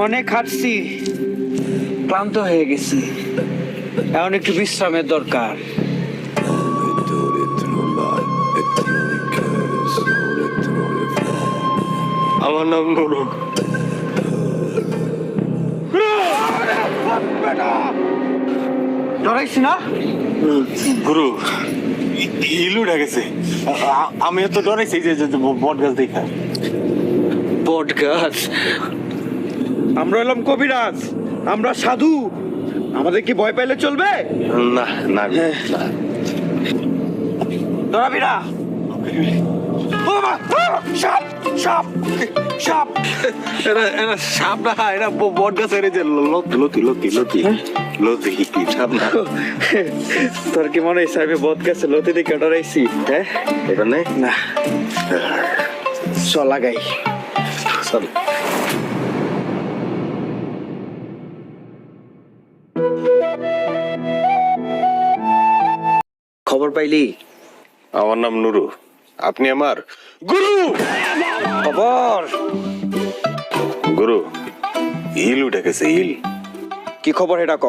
অনেক হাঁটছি, ক্লান্ত হয়ে গেছি, এখন একটু বিশ্রামের দরকার। আমার নাম নুরু। ডরাইছি না? গুরু ইলু গেছে। আমি তো ডরাইছি যে বট গাছ দেখা। বট গাছ? আমরা হলাম কবিরাজ, আমরা সাধু, আমাদের কি ভয় পাইলে চলবে? না না না। ডরাবি না। ও বাবা, সাপ সাপ সাপ! এরা সাপ না, এরা বট গাছের যে লতি লতি লতি লতি লতি সাপ না। তোর কি মনে হয় সাহেব বট গাছে লতি দেখে ডরাইছি? হ্যাঁ, এটা নেই না, চল লাগাই। চল। খবর পাইলি? আমার নাম নুরু, আপনি আমার গুরু। খবর গুরু ইল উঠে গেছে, ইল। কি খবর এটা ক।